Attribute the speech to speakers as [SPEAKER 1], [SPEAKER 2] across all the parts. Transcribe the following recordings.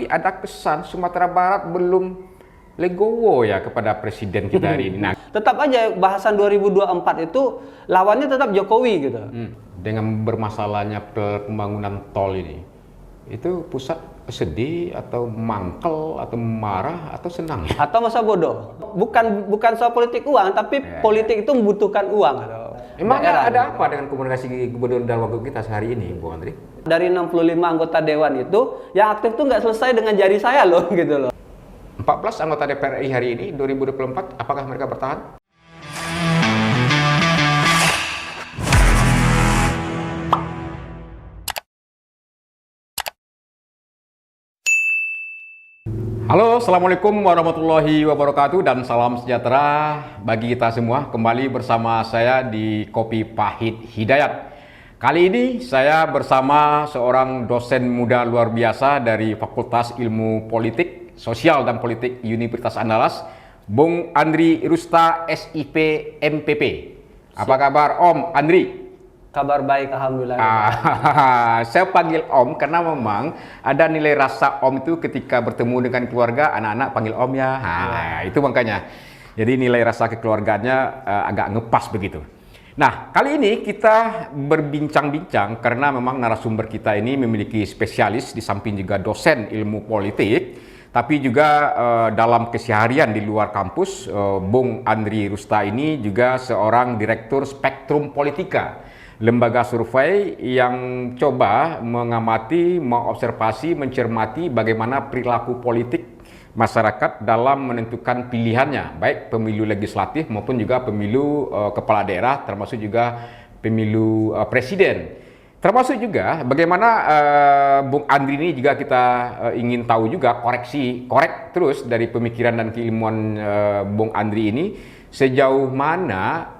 [SPEAKER 1] ada kesan Sumatera Barat belum legowo ya kepada presiden kita hari ini. Nah,
[SPEAKER 2] tetap aja bahasan 2024 itu lawannya tetap Jokowi gitu.
[SPEAKER 1] Dengan bermasalahnya pembangunan tol ini, itu pusat sedih atau mangkel atau marah atau senang ya?
[SPEAKER 2] Atau masa bodoh? Bukan soal politik uang, tapi politik itu membutuhkan uang.
[SPEAKER 1] Emang ada apa dengan komunikasi gubernur dan wakil kita sehari ini, Bu Andri?
[SPEAKER 2] Dari 65 anggota dewan itu, yang aktif tuh nggak selesai dengan jari saya loh, gitu loh.
[SPEAKER 1] 14 anggota DPR RI hari ini, 2024, apakah mereka bertahan? Halo, Assalamualaikum warahmatullahi wabarakatuh dan salam sejahtera bagi kita semua. Kembali bersama saya di Kopi Pahit Hidayat. Kali ini saya bersama seorang dosen muda luar biasa dari Fakultas Ilmu Politik, Sosial dan Politik Universitas Andalas, Bung Andri Rusta, SIP, MPP. Apa kabar Om Andri?
[SPEAKER 2] Kabar baik, alhamdulillah.
[SPEAKER 1] Saya panggil Om karena memang ada nilai rasa Om itu ketika bertemu dengan keluarga, anak-anak panggil Om ya. Itu makanya. Jadi nilai rasa kekeluargaannya agak ngepas begitu. Nah, kali ini kita berbincang-bincang karena memang narasumber kita ini memiliki spesialis di samping juga dosen ilmu politik, tapi juga dalam keseharian di luar kampus, Bung Andri Rusta ini juga seorang direktur Spektrum Politika, lembaga survei yang coba mengamati, mengobservasi, mencermati bagaimana perilaku politik masyarakat dalam menentukan pilihannya, baik pemilu legislatif maupun juga pemilu kepala daerah, termasuk juga pemilu presiden. Termasuk juga bagaimana Bung Andri ini juga kita ingin tahu juga korek terus dari pemikiran dan keilmuan Bung Andri ini, sejauh mana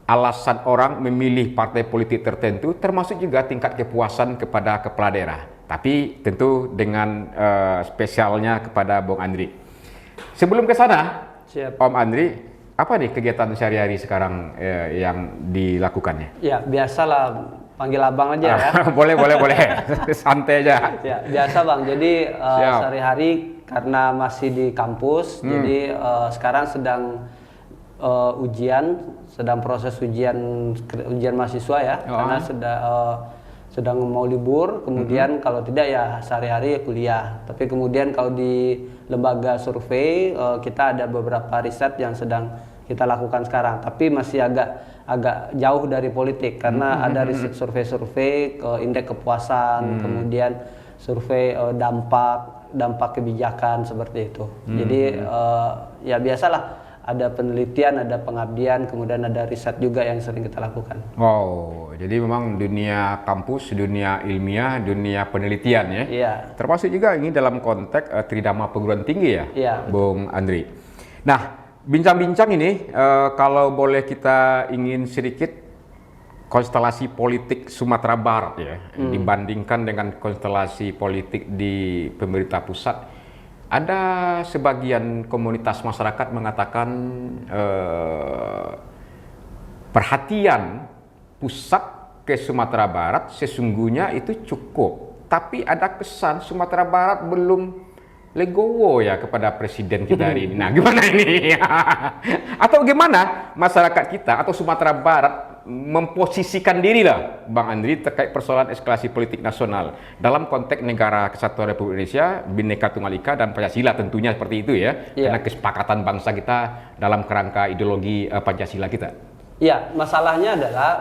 [SPEAKER 1] alasan orang memilih partai politik tertentu, termasuk juga tingkat kepuasan kepada kepala daerah. Tapi tentu dengan spesialnya kepada Bung Andri. Sebelum ke sana, Om Andri, apa nih kegiatan sehari-hari sekarang yang dilakukannya?
[SPEAKER 2] Ya, biasalah, panggil abang aja ya.
[SPEAKER 1] Boleh. Santai aja.
[SPEAKER 2] Ya, biasa Bang. Jadi sehari-hari karena masih di kampus, jadi sekarang sedang sedang proses ujian mahasiswa ya, karena sedang mau libur, kemudian kalau tidak ya sehari-hari ya kuliah. Tapi kemudian kalau di lembaga survei kita ada beberapa riset yang sedang kita lakukan sekarang, tapi masih agak jauh dari politik karena ada riset survei indeks kepuasan, kemudian survei dampak kebijakan seperti itu. Jadi ya biasalah, ada penelitian, ada pengabdian, kemudian ada riset juga yang sering kita lakukan.
[SPEAKER 1] Wow, jadi memang dunia kampus, dunia ilmiah, dunia penelitian ya.
[SPEAKER 2] Iya.
[SPEAKER 1] Termasuk juga ini dalam konteks tridharma perguruan tinggi ya,
[SPEAKER 2] iya,
[SPEAKER 1] Bung Andri. Nah, bincang-bincang ini kalau boleh kita ingin sedikit konstelasi politik Sumatera Barat ya, dibandingkan dengan konstelasi politik di pemerintah pusat. Ada sebagian komunitas masyarakat mengatakan perhatian pusat ke Sumatera Barat sesungguhnya itu cukup, tapi ada kesan Sumatera Barat belum legowo ya kepada presiden kita hari ini. Nah, gimana ini? Atau gimana masyarakat kita atau Sumatera Barat memposisikan diri lah, Bang Andri, terkait persoalan eskalasi politik nasional dalam konteks negara kesatuan Republik Indonesia, Bhinneka Tunggal Ika dan Pancasila tentunya seperti itu ya, karena kesepakatan bangsa kita dalam kerangka ideologi Pancasila kita.
[SPEAKER 2] Ya, masalahnya adalah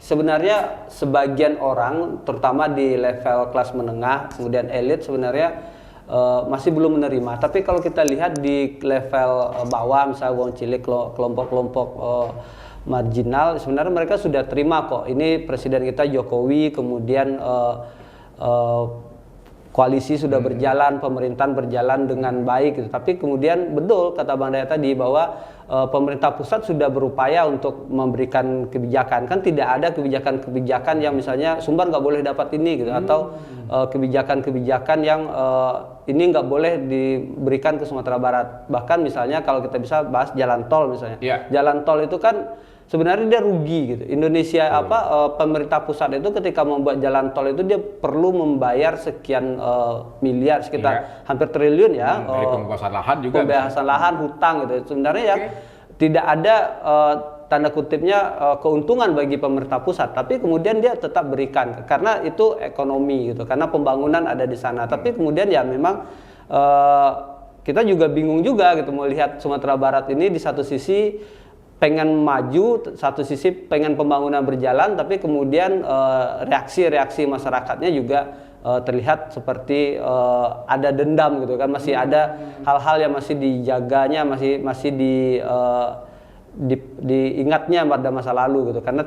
[SPEAKER 2] sebenarnya sebagian orang, terutama di level kelas menengah, kemudian elit sebenarnya masih belum menerima. Tapi kalau kita lihat di level bawah, misalnya wong cilik, kelompok-kelompok marginal, sebenarnya mereka sudah terima kok. Ini presiden kita Jokowi, kemudian koalisi sudah berjalan, pemerintahan berjalan dengan baik gitu. Tapi kemudian betul kata Bang Daya tadi bahwa pemerintah pusat sudah berupaya untuk memberikan kebijakan. Kan tidak ada kebijakan-kebijakan yang misalnya Sumbar nggak boleh dapat ini gitu, atau kebijakan-kebijakan yang ini nggak boleh diberikan ke Sumatera Barat. Bahkan misalnya kalau kita bisa bahas jalan tol misalnya. Jalan tol itu kan sebenarnya dia rugi gitu. Indonesia pemerintah pusat itu ketika membuat jalan tol itu dia perlu membayar sekian miliar, sekitar hampir triliun ya.
[SPEAKER 1] Dari pembebasan lahan juga.
[SPEAKER 2] Pembebasan lahan, hutang gitu. Sebenarnya ya tidak ada tanda kutipnya keuntungan bagi pemerintah pusat, tapi kemudian dia tetap berikan karena itu ekonomi gitu, karena pembangunan ada di sana. Tapi kemudian ya memang kita juga bingung juga gitu melihat Sumatera Barat ini di satu sisi pengen maju, satu sisi pengen pembangunan berjalan, tapi kemudian reaksi-reaksi masyarakatnya juga terlihat seperti ada dendam gitu kan, masih ada hal-hal yang masih dijaganya, masih diingatnya pada masa lalu gitu, karena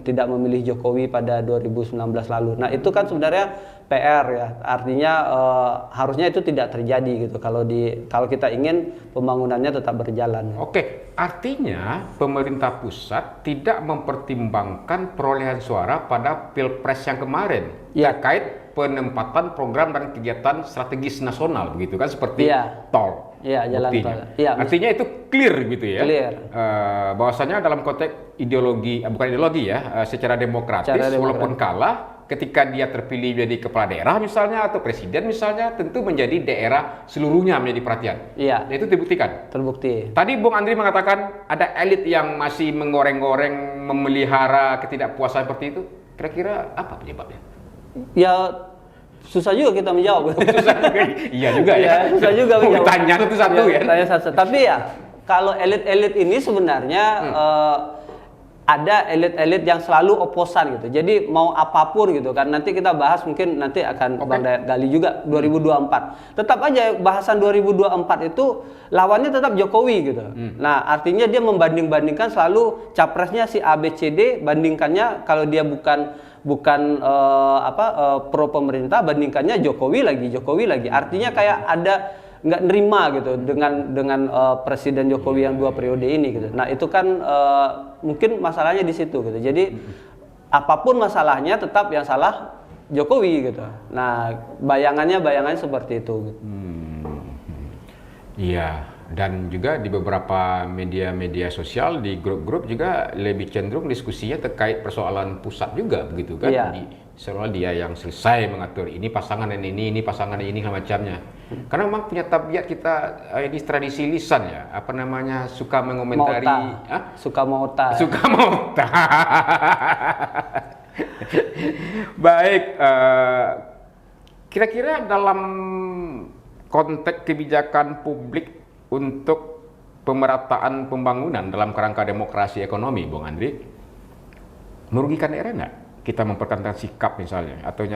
[SPEAKER 2] tidak memilih Jokowi pada 2019 lalu. Nah itu kan sebenarnya PR ya, artinya harusnya itu tidak terjadi gitu kalau kita ingin pembangunannya tetap berjalan.
[SPEAKER 1] Oke, artinya pemerintah pusat tidak mempertimbangkan perolehan suara pada Pilpres yang kemarin terkait penempatan program dan kegiatan strategis nasional begitu kan, seperti tol.
[SPEAKER 2] Iya, jalan tol. Ya,
[SPEAKER 1] artinya itu clear gitu ya.
[SPEAKER 2] Clear.
[SPEAKER 1] Bahwasanya dalam konteks ideologi, bukan ideologi ya, secara demokratis, walaupun kalah, ketika dia terpilih menjadi kepala daerah misalnya atau presiden misalnya, tentu menjadi daerah seluruhnya menjadi perhatian.
[SPEAKER 2] Iya.
[SPEAKER 1] Itu dibuktikan.
[SPEAKER 2] Terbukti.
[SPEAKER 1] Tadi Bung Andri mengatakan ada elit yang masih menggoreng-goreng, memelihara ketidakpuasan seperti itu. Kira-kira apa penyebabnya?
[SPEAKER 2] Ya susah juga kita menjawab.
[SPEAKER 1] Susah juga. Iya juga ya.
[SPEAKER 2] Susah juga menjawab.
[SPEAKER 1] Tanya itu satu ya.
[SPEAKER 2] Tanya satu. Tapi ya kalau elit-elit ini sebenarnya ada elit-elit yang selalu oposan gitu. Jadi mau apapun gitu kan. Nanti kita bahas, mungkin nanti akan Bang Dayat gali juga 2024. Tetap aja bahasan 2024 itu lawannya tetap Jokowi gitu. Nah, artinya dia membanding-bandingkan selalu capresnya si A B C D, bandingkannya kalau dia bukan pro pemerintah, bandingkannya Jokowi lagi. Artinya kayak ada nggak nerima gitu dengan Presiden Jokowi yang 2 periode ini gitu. Nah itu kan mungkin masalahnya di situ gitu. Jadi apapun masalahnya tetap yang salah Jokowi gitu. Nah bayangannya seperti itu. Gitu.
[SPEAKER 1] Iya. Dan juga di beberapa media-media sosial, di grup-grup juga lebih cenderung diskusinya terkait persoalan pusat juga begitu kan.
[SPEAKER 2] Iya.
[SPEAKER 1] Seolah dia yang selesai mengatur ini pasangan ini pasangan ini macamnya. Karena memang punya tabiat kita ini tradisi lisan ya, apa namanya, suka mengomentari,
[SPEAKER 2] suka mauta.
[SPEAKER 1] Baik, kira-kira dalam konteks kebijakan publik untuk pemerataan pembangunan dalam kerangka demokrasi ekonomi, Bung Andri, merugikan daerah nggak kita mempertahankan sikap misalnya, atau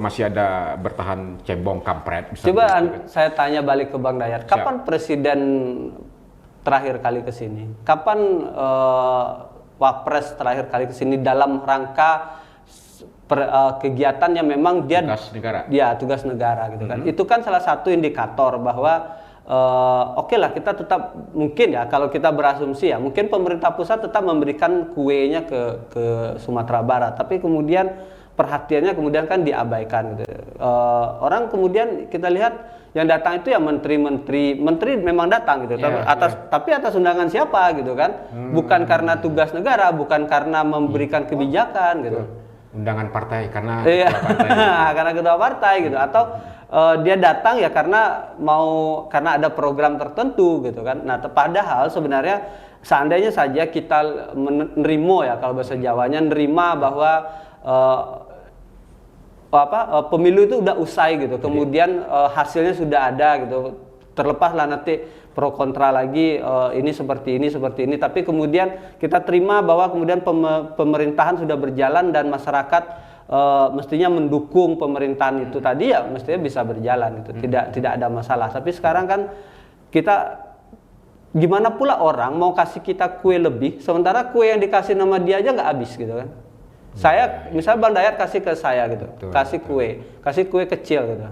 [SPEAKER 1] masih ada bertahan cebong kampret?
[SPEAKER 2] Coba saya tanya balik ke Bang Dayat, kapan presiden terakhir kali ke sini? Kapan wapres terakhir kali ke sini dalam rangka kegiatan yang memang dia tugas negara gitu kan? Itu kan salah satu indikator bahwa oke lah, kita tetap mungkin ya, kalau kita berasumsi ya, mungkin pemerintah pusat tetap memberikan kuenya ke Sumatera Barat, tapi kemudian perhatiannya kemudian kan diabaikan gitu. Orang kemudian kita lihat yang datang itu ya menteri memang datang gitu, tapi atas undangan siapa gitu kan? Bukan karena tugas negara, bukan karena memberikan kebijakan gitu.
[SPEAKER 1] Undangan partai karena
[SPEAKER 2] karena ketua partai gitu, atau dia datang ya karena ada program tertentu gitu kan. Nah, padahal sebenarnya seandainya saja kita menerima ya, kalau bahasa Jawanya nerima bahwa pemilu itu udah usai gitu. Kemudian hasilnya sudah ada gitu. Terlepaslah nanti pro kontra lagi, ini seperti ini, tapi kemudian kita terima bahwa kemudian pemerintahan sudah berjalan dan masyarakat mestinya mendukung pemerintahan itu tadi ya, mestinya bisa berjalan gitu. Tidak ada masalah. Tapi sekarang kan kita, gimana pula orang mau kasih kita kue lebih sementara kue yang dikasih nama dia aja nggak habis gitu kan. Misalnya Bang Dayat kasih ke saya gitu, kasih kue kecil gitu.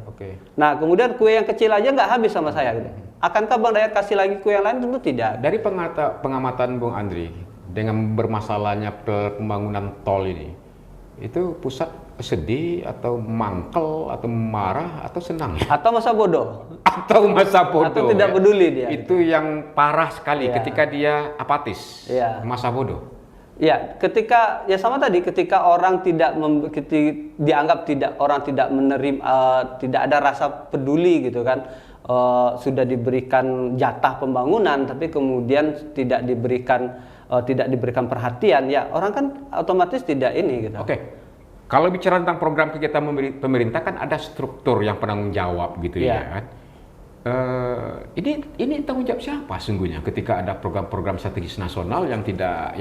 [SPEAKER 2] Nah kemudian kue yang kecil aja nggak habis sama saya gitu. Akankah Bang Dayat kasih lagi kue yang lain? Tentu tidak.
[SPEAKER 1] Dari pengamatan Bung Andri dengan bermasalahnya pembangunan tol ini, itu pusat sedih atau mangkel atau marah atau senang?
[SPEAKER 2] Atau masa bodoh?
[SPEAKER 1] Atau
[SPEAKER 2] tidak peduli dia.
[SPEAKER 1] Itu yang parah sekali ketika dia apatis, masa bodoh.
[SPEAKER 2] Ya, ketika ya sama tadi, ketika orang dianggap orang tidak menerima, tidak ada rasa peduli gitu kan, sudah diberikan jatah pembangunan, tapi kemudian tidak diberikan perhatian, ya orang kan otomatis tidak ini gitu.
[SPEAKER 1] Oke. Kalau bicara tentang program kegiatan pemerintah kan ada struktur yang penanggung jawab gitu ya kan. Ini tanggung jawab siapa sesungguhnya ketika ada program-program strategis nasional yang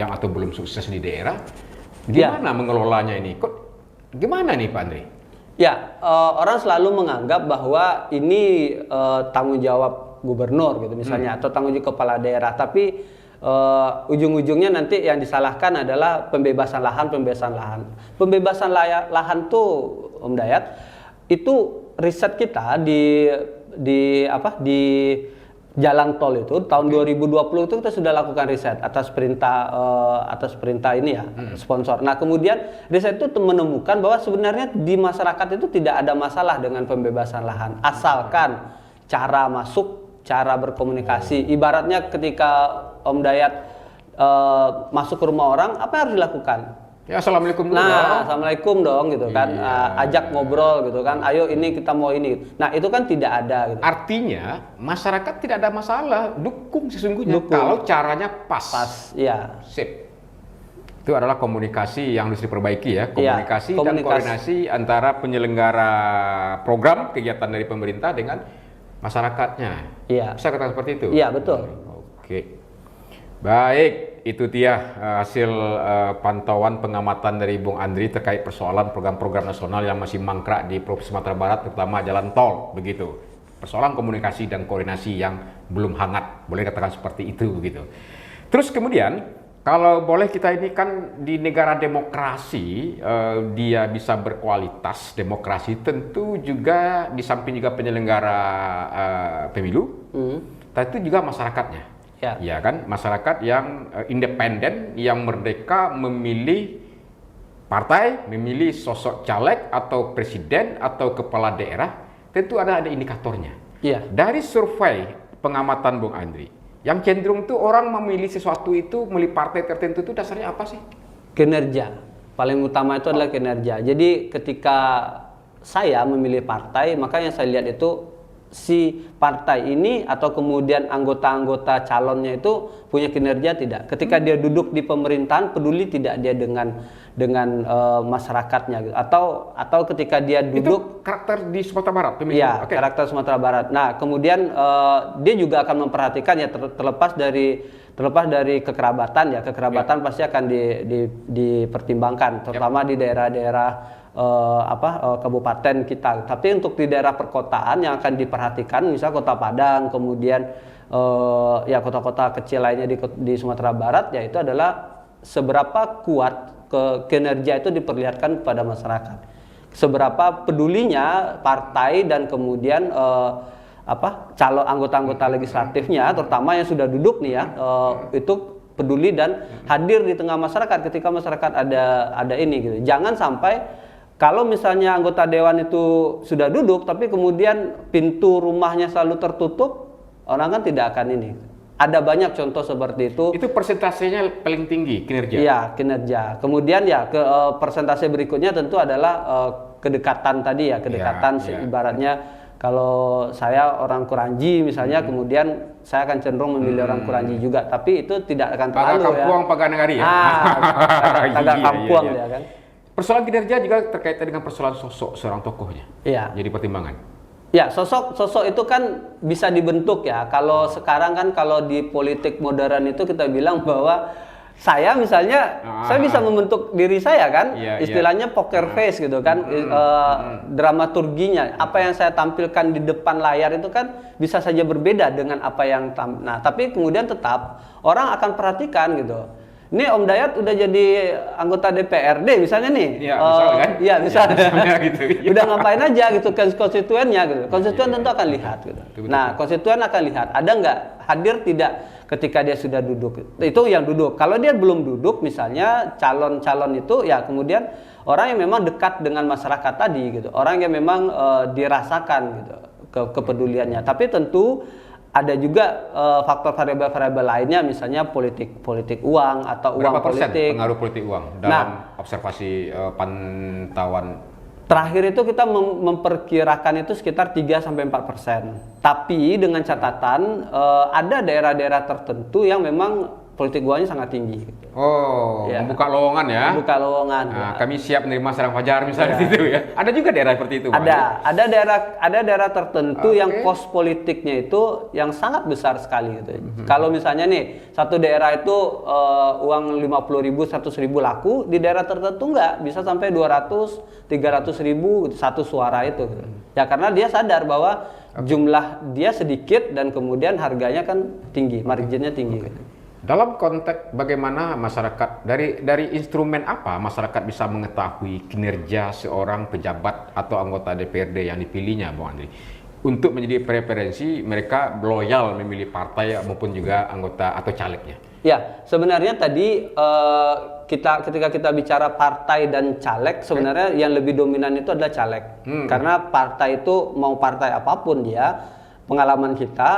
[SPEAKER 1] atau belum sukses di daerah, gimana mengelolanya ini? Gimana nih Pak Andre?
[SPEAKER 2] Ya, orang selalu menganggap bahwa ini tanggung jawab gubernur gitu misalnya, atau tanggung jawab kepala daerah, tapi ujung-ujungnya nanti yang disalahkan adalah pembebasan lahan. Pembebasan lahan tuh Om Dayat, itu riset kita di jalan tol itu tahun 2020 itu kita sudah lakukan riset atas perintah ini ya, sponsor. Nah, kemudian riset itu menemukan bahwa sebenarnya di masyarakat itu tidak ada masalah dengan pembebasan lahan, asalkan cara masuk, cara berkomunikasi. Ibaratnya ketika Om Dayat masuk ke rumah orang, apa yang harus dilakukan?
[SPEAKER 1] Ya, assalamualaikum dulu.
[SPEAKER 2] Nah, assalamualaikum dong gitu kan, ajak ngobrol gitu kan, ayo ini kita mau ini. Nah, itu kan tidak ada gitu.
[SPEAKER 1] Artinya masyarakat tidak ada masalah, dukung sesungguhnya kalau caranya pas.
[SPEAKER 2] Ya.
[SPEAKER 1] Sip. Itu adalah komunikasi yang harus diperbaiki ya, komunikasi dan koordinasi antara penyelenggara program kegiatan dari pemerintah dengan masyarakatnya.
[SPEAKER 2] Iya.
[SPEAKER 1] Bisa katakan seperti itu?
[SPEAKER 2] Iya, betul.
[SPEAKER 1] Oke. Baik, itu dia hasil pantauan pengamatan dari Bung Andri terkait persoalan program-program nasional yang masih mangkrak di Provinsi Sumatera Barat, terutama jalan tol, begitu. Persoalan komunikasi dan koordinasi yang belum hangat, boleh katakan seperti itu, begitu. Terus kemudian, kalau boleh kita ini kan di negara demokrasi, dia bisa berkualitas demokrasi, tentu juga di samping juga penyelenggara pemilu, tapi juga masyarakatnya. Ya kan, masyarakat yang independen, yang merdeka memilih partai, memilih sosok caleg atau presiden atau kepala daerah, tentu ada indikatornya. Dari survei pengamatan Bung Andri, yang cenderung tuh orang memilih sesuatu itu, memilih partai tertentu itu dasarnya apa sih?
[SPEAKER 2] Kinerja. Paling utama itu adalah kinerja. Jadi ketika saya memilih partai, maka yang saya lihat itu si partai ini atau kemudian anggota-anggota calonnya itu punya kinerja tidak. Ketika dia duduk di pemerintahan, peduli tidak dia dengan masyarakatnya gitu. Atau ketika dia duduk,
[SPEAKER 1] itu karakter di Sumatera Barat.
[SPEAKER 2] Iya, karakter Sumatera Barat. Nah, kemudian dia juga akan memperhatikan ya, terlepas dari kekerabatan ya, pasti akan dipertimbangkan, terutama di daerah-daerah kabupaten kita. Tapi untuk di daerah perkotaan yang akan diperhatikan, misalnya Kota Padang, kemudian ya kota-kota kecil lainnya di Sumatera Barat, yaitu adalah seberapa kuat kinerja itu diperlihatkan kepada masyarakat, seberapa pedulinya partai dan kemudian calon anggota-anggota legislatifnya, terutama yang sudah duduk nih ya, itu peduli dan hadir di tengah masyarakat ketika masyarakat ada ini gitu. Jangan sampai kalau misalnya anggota dewan itu sudah duduk, tapi kemudian pintu rumahnya selalu tertutup, orang kan tidak akan ini. Ada banyak contoh seperti itu.
[SPEAKER 1] Itu persentasenya paling tinggi kinerja.
[SPEAKER 2] Iya, kinerja. Kemudian ya persentase berikutnya tentu adalah kedekatan tadi ya, kedekatan ibaratnya kalau saya orang Kuranji misalnya, kemudian saya akan cenderung memilih orang Kuranji juga, tapi itu tidak akan terlalu ya.
[SPEAKER 1] Kampuang Paganegari ya.
[SPEAKER 2] Agak kampuang ya kan.
[SPEAKER 1] Persoalan kinerja juga terkait dengan persoalan sosok seorang tokohnya.
[SPEAKER 2] Iya.
[SPEAKER 1] Jadi pertimbangan.
[SPEAKER 2] Ya, sosok itu kan bisa dibentuk ya. Kalau sekarang kan kalau di politik modern itu kita bilang bahwa saya misalnya saya bisa membentuk diri saya kan, istilahnya poker face gitu kan, dramaturginya, apa yang saya tampilkan di depan layar itu kan bisa saja berbeda dengan apa yang tapi kemudian tetap orang akan perhatikan gitu. Ini Om Dayat udah jadi anggota DPRD misalnya nih, misalnya gitu. Udah ngapain aja gitu konstituennya gitu. Konstituen tentu akan lihat gitu. Nah, konstituen akan lihat ada nggak hadir tidak ketika dia sudah duduk. Itu yang duduk. Kalau dia belum duduk misalnya calon-calon itu ya kemudian orang yang memang dekat dengan masyarakat tadi gitu. Orang yang memang dirasakan gitu kepeduliannya. Tapi tentu ada juga faktor variabel-variabel lainnya, misalnya politik uang atau uang
[SPEAKER 1] Berapa persen
[SPEAKER 2] politik.
[SPEAKER 1] pengaruh politik uang dalam observasi pantauan?
[SPEAKER 2] Terakhir itu kita memperkirakan itu sekitar 3-4%. Tapi dengan catatan ada daerah-daerah tertentu yang memang politik uangnya sangat tinggi.
[SPEAKER 1] Oh,
[SPEAKER 2] Ya.
[SPEAKER 1] membuka lowongan ya.
[SPEAKER 2] Buka lowongan.
[SPEAKER 1] Nah, kami siap menerima sarang fajar misalnya
[SPEAKER 2] Ya.
[SPEAKER 1] itu ya. Ada juga daerah seperti itu, Pak?
[SPEAKER 2] Ada daerah tertentu
[SPEAKER 1] Oke.
[SPEAKER 2] yang kos politiknya itu yang sangat besar sekali gitu. Kalau misalnya nih satu daerah itu uang 50.000, 100.000 laku, di daerah tertentu enggak, bisa sampai 200, 300.000 satu suara itu. Gitu. Ya karena dia sadar bahwa jumlah dia sedikit dan kemudian harganya kan tinggi, marginnya tinggi. Gitu.
[SPEAKER 1] Dalam konteks bagaimana masyarakat dari instrumen apa masyarakat bisa mengetahui kinerja seorang pejabat atau anggota DPRD yang dipilihnya, Bung Andri, untuk menjadi preferensi mereka loyal memilih partai maupun juga anggota atau calegnya?
[SPEAKER 2] Ya, sebenarnya tadi ketika kita bicara partai dan caleg, sebenarnya yang lebih dominan itu adalah caleg. Karena partai itu mau partai apapun dia, pengalaman kita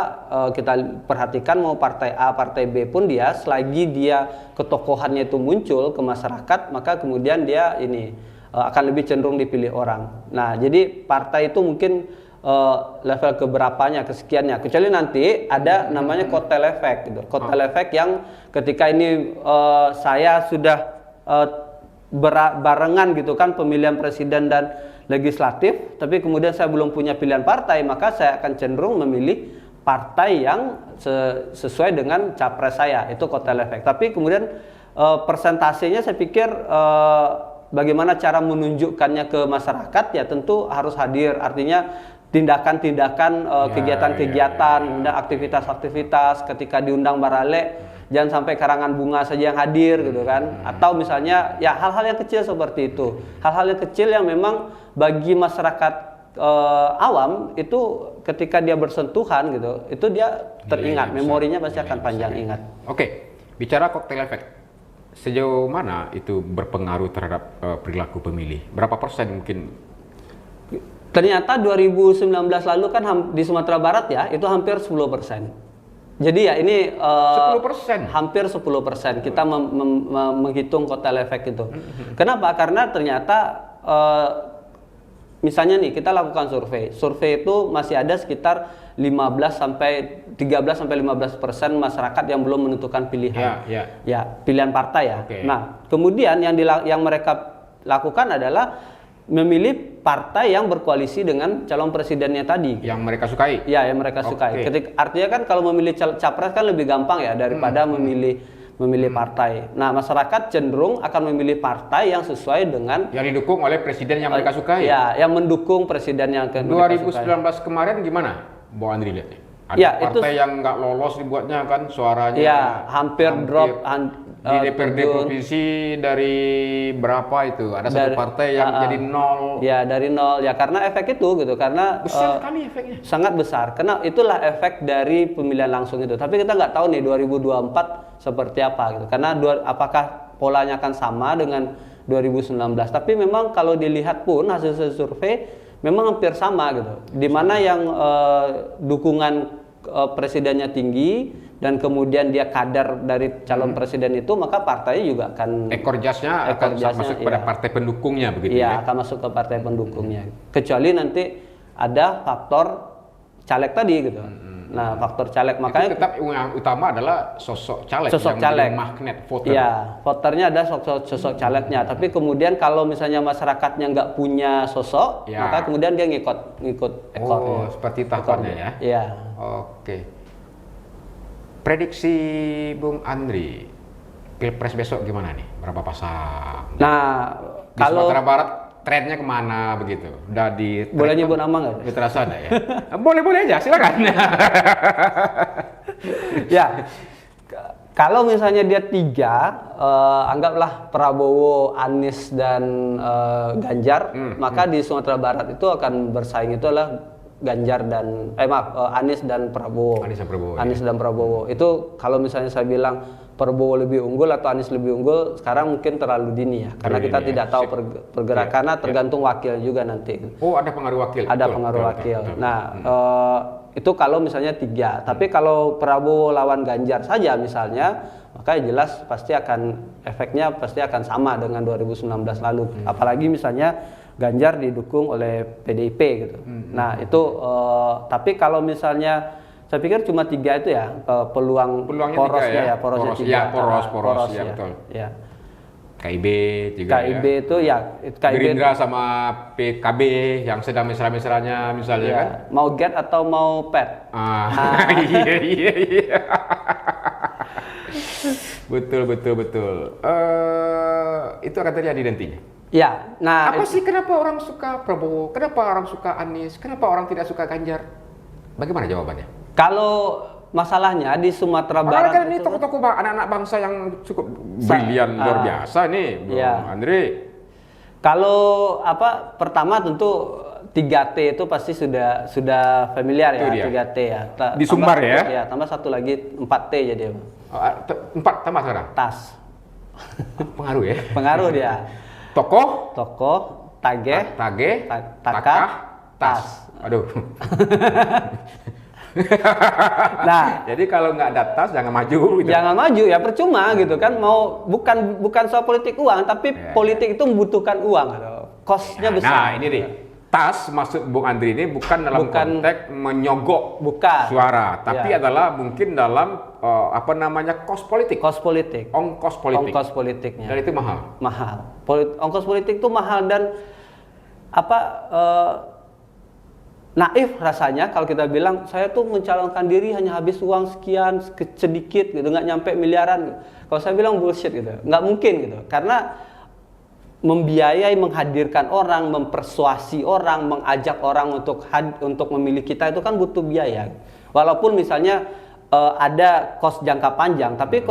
[SPEAKER 2] perhatikan mau partai A, partai B pun dia, selagi dia ketokohannya itu muncul ke masyarakat, maka kemudian dia akan lebih cenderung dipilih orang. Nah, jadi partai itu mungkin level keberapanya, kesekiannya. Kecuali nanti ada namanya kotel efek gitu. Kotel efek yang ketika ini saya sudah barengan gitu kan pemilihan presiden dan legislatif, tapi kemudian saya belum punya pilihan partai, maka saya akan cenderung memilih partai yang sesuai dengan capres saya, itu kotel efek. Tapi kemudian persentasenya saya pikir bagaimana cara menunjukkannya ke masyarakat ya tentu harus hadir, artinya tindakan-tindakan, kegiatan-kegiatan, aktivitas-aktivitas ketika diundang barale. Jangan sampai karangan bunga saja yang hadir gitu kan, atau misalnya ya hal-hal yang kecil seperti itu, hal-hal yang kecil yang memang bagi masyarakat awam itu ketika dia bersentuhan gitu, itu dia teringat, memorinya pasti akan panjang ingat.
[SPEAKER 1] Oke, bicara koktail efek, sejauh mana itu berpengaruh terhadap perilaku pemilih? Berapa persen mungkin?
[SPEAKER 2] Ternyata 2019 lalu kan di Sumatera Barat ya itu hampir 10%. Jadi ya ini
[SPEAKER 1] 10%?
[SPEAKER 2] Hampir 10% kita menghitung kotel efek itu. Kenapa? Karena ternyata misalnya nih kita lakukan survei itu masih ada sekitar 13-15% masyarakat yang belum menentukan pilihan. Ya, pilihan partai ya.
[SPEAKER 1] Okay.
[SPEAKER 2] Nah, kemudian yang mereka lakukan adalah memilih partai yang berkoalisi dengan calon presidennya tadi.
[SPEAKER 1] Yang mereka sukai?
[SPEAKER 2] Ya, yang mereka sukai. Artinya kan kalau memilih capres kan lebih gampang ya daripada memilih partai. Nah, masyarakat cenderung akan memilih partai yang sesuai dengan
[SPEAKER 1] yang didukung oleh presiden yang mereka sukai.
[SPEAKER 2] Ya, yang mendukung presiden yang mereka
[SPEAKER 1] 2019 kemarin gimana, Bung Andri lihat? Ada
[SPEAKER 2] ya,
[SPEAKER 1] partai yang nggak lolos dibuatnya kan suaranya.
[SPEAKER 2] Ya, hampir drop
[SPEAKER 1] di DPRD provinsi dari berapa itu? Ada satu partai yang jadi nol.
[SPEAKER 2] Ya, dari nol. Ya, karena efek itu gitu. Karena
[SPEAKER 1] besar sekali efeknya.
[SPEAKER 2] Sangat besar. Karena itulah efek dari pemilihan langsung itu. Tapi kita nggak tahu nih 2024 seperti apa gitu. Karena apakah polanya akan sama dengan 2019. Tapi memang kalau dilihat pun hasil survei memang hampir sama gitu. Di mana yang dukungan presidennya tinggi dan kemudian dia kader dari calon presiden itu, maka partainya juga akan
[SPEAKER 1] ekor jasnya akan masuk pada partai pendukungnya begitu ya.
[SPEAKER 2] Akan masuk ke partai pendukungnya. Kecuali nanti ada faktor caleg tadi gitu. Nah, faktor caleg makanya
[SPEAKER 1] itu tetap yang utama adalah sosok caleg
[SPEAKER 2] yang
[SPEAKER 1] menjadi magnet voter.
[SPEAKER 2] Ya, voternya ada sosok calegnya. Tapi kemudian kalau misalnya masyarakatnya nggak punya sosok, maka kemudian dia ngikut ekornya.
[SPEAKER 1] Seperti tahapannya ya.
[SPEAKER 2] Iya.
[SPEAKER 1] Oke. Prediksi Bung Andri, Pilpres besok gimana nih? Berapa pasang?
[SPEAKER 2] Nah,
[SPEAKER 1] di Sumatera Barat trennya kemana begitu? Udah
[SPEAKER 2] boleh nyebut nama nggak?
[SPEAKER 1] Terasa ada ya? Boleh aja, silakan.
[SPEAKER 2] Ya, kalau misalnya dia 3, anggaplah Prabowo, Anies dan Ganjar, maka di Sumatera Barat itu akan bersaing itu adalah Ganjar dan Anies dan Prabowo.
[SPEAKER 1] Anies dan Prabowo.
[SPEAKER 2] Anies dan Prabowo. Itu kalau misalnya saya bilang Prabowo lebih unggul atau Anies lebih unggul, sekarang mungkin terlalu dini ya. Karena kita tidak tahu pergerakannya, tergantung wakil juga nanti.
[SPEAKER 1] Oh, ada pengaruh wakil.
[SPEAKER 2] Ada pengaruh wakil. Nah, itu kalau misalnya 3. Tapi kalau Prabowo lawan Ganjar saja misalnya, maka jelas pasti efeknya pasti akan sama dengan 2019 lalu. Apalagi misalnya Ganjar didukung oleh PDIP gitu. Nah, itu tapi kalau misalnya saya pikir cuma 3 itu ya
[SPEAKER 1] Peluangnya
[SPEAKER 2] porosnya
[SPEAKER 1] 3 ya.
[SPEAKER 2] porosnya
[SPEAKER 1] Poros,
[SPEAKER 2] 3.
[SPEAKER 1] ya, poros ya,
[SPEAKER 2] ya,
[SPEAKER 1] betul.
[SPEAKER 2] ya.
[SPEAKER 1] KIB juga
[SPEAKER 2] KIB
[SPEAKER 1] ya.
[SPEAKER 2] itu ya
[SPEAKER 1] Gerindra sama PKB yang sedang mesra-mesranya misalnya kan.
[SPEAKER 2] Mau get atau mau pet?
[SPEAKER 1] Iya. Betul. Itu akan terjadi nantinya.
[SPEAKER 2] Ya, nah
[SPEAKER 1] Apa sih kenapa orang suka Prabowo? Kenapa orang suka Anies? Kenapa orang tidak suka Ganjar? Bagaimana jawabannya?
[SPEAKER 2] kalau masalahnya di Sumatera Barat
[SPEAKER 1] Kan ini
[SPEAKER 2] itu
[SPEAKER 1] tokoh-tokoh anak-anak bangsa yang cukup brilian luar biasa nih, Bung Andre.
[SPEAKER 2] Kalau pertama tentu 3T itu pasti sudah familiar ya, 3T ya.
[SPEAKER 1] Di Sumbar ya?
[SPEAKER 2] Ya, tambah satu lagi 4T jadi.
[SPEAKER 1] 4 tambah sekarang.
[SPEAKER 2] Tas.
[SPEAKER 1] Pengaruh ya?
[SPEAKER 2] Pengaruh dia.
[SPEAKER 1] Tokoh,
[SPEAKER 2] Tage,
[SPEAKER 1] takah, tas. Aduh.
[SPEAKER 2] Nah,
[SPEAKER 1] jadi kalau nggak ada tas jangan maju gitu.
[SPEAKER 2] Jangan maju ya, percuma gitu kan. Bukan soal politik uang, tapi politik itu membutuhkan uang gitu. Kosnya besar.
[SPEAKER 1] Nah, ini nih. Tas maksud Bung Andri ini bukan dalam konteks menyogok suara, tapi adalah mungkin dalam kos politik. Ongkos
[SPEAKER 2] politiknya.
[SPEAKER 1] Dan itu mahal.
[SPEAKER 2] Ongkos politik itu mahal dan naif rasanya kalau kita bilang saya tuh mencalonkan diri hanya habis uang sekian sedikit gitu, nggak nyampe miliaran. Kalau saya bilang bullshit gitu, nggak mungkin gitu, karena membiayai, menghadirkan orang, mempersuasi orang, mengajak orang untuk memilih kita itu kan butuh biaya. Walaupun misalnya ada kos jangka panjang, tapi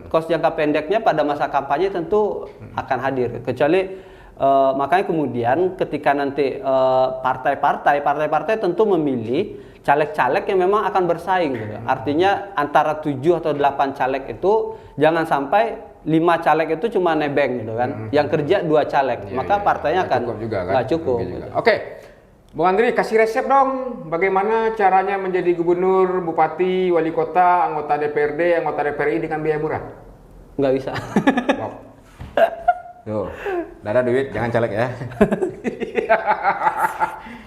[SPEAKER 2] kos jangka pendeknya pada masa kampanye tentu akan hadir. Kecuali makanya kemudian ketika nanti partai-partai tentu memilih caleg-caleg yang memang akan bersaing gitu. Artinya antara 7 atau 8 caleg itu jangan sampai 5 caleg itu cuma nebeng gitu kan. Yang kerja 2 caleg. Maka partainya akan nggak cukup. Gitu.
[SPEAKER 1] Oke. Bung Andri, kasih resep dong bagaimana caranya menjadi gubernur, bupati, wali kota, anggota DPRD, anggota DPRI dengan biaya murah?
[SPEAKER 2] Nggak bisa.
[SPEAKER 1] Wow. Tuh, ada duit, jangan caleg ya.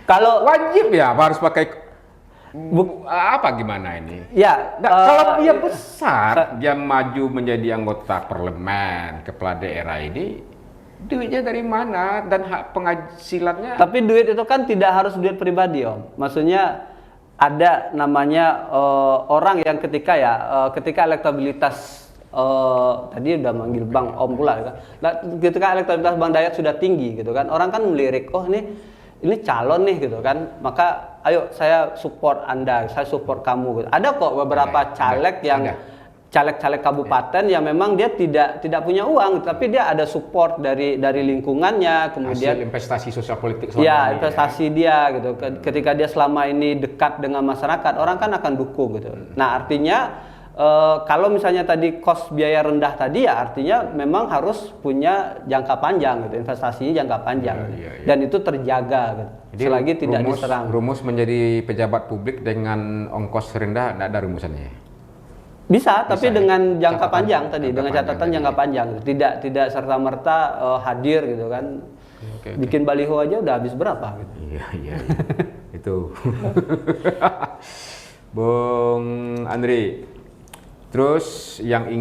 [SPEAKER 2] Kalau
[SPEAKER 1] wajib ya harus pakai gimana ini?
[SPEAKER 2] Ya,
[SPEAKER 1] kalau dia besar, dia maju menjadi anggota parlemen, kepala daerah ini, duitnya dari mana dan hak penghasilannya?
[SPEAKER 2] Tapi duit itu kan tidak harus duit pribadi, Om. Maksudnya ada namanya orang yang ketika elektabilitas tadi udah manggil Bang Om pula kan. Nah, ketika elektabilitas Bang Dayat sudah tinggi gitu kan, orang kan melirik, oh ini calon nih gitu kan, maka ayo saya support Anda, saya support kamu gitu. Ada kok beberapa caleg-caleg kabupaten yang memang dia tidak punya uang, tapi dia ada support dari lingkungannya, kemudian
[SPEAKER 1] hasil investasi sosial politik
[SPEAKER 2] investasi dia gitu. Ketika dia selama ini dekat dengan masyarakat, orang kan akan dukung gitu. Nah, artinya kalau misalnya tadi kos biaya rendah tadi ya artinya memang harus punya jangka panjang gitu, investasinya jangka panjang dan itu terjaga gitu. Jadi selagi tidak diserang.
[SPEAKER 1] Rumus menjadi pejabat publik dengan ongkos rendah tidak ada rumusannya.
[SPEAKER 2] Bisa, tapi dengan jangka panjang tadi, dengan catatan jangka panjang. Tidak serta merta hadir gitu kan. Bikin baliho aja udah habis berapa gitu.
[SPEAKER 1] Iya. Itu. Bung Andri. Terus yang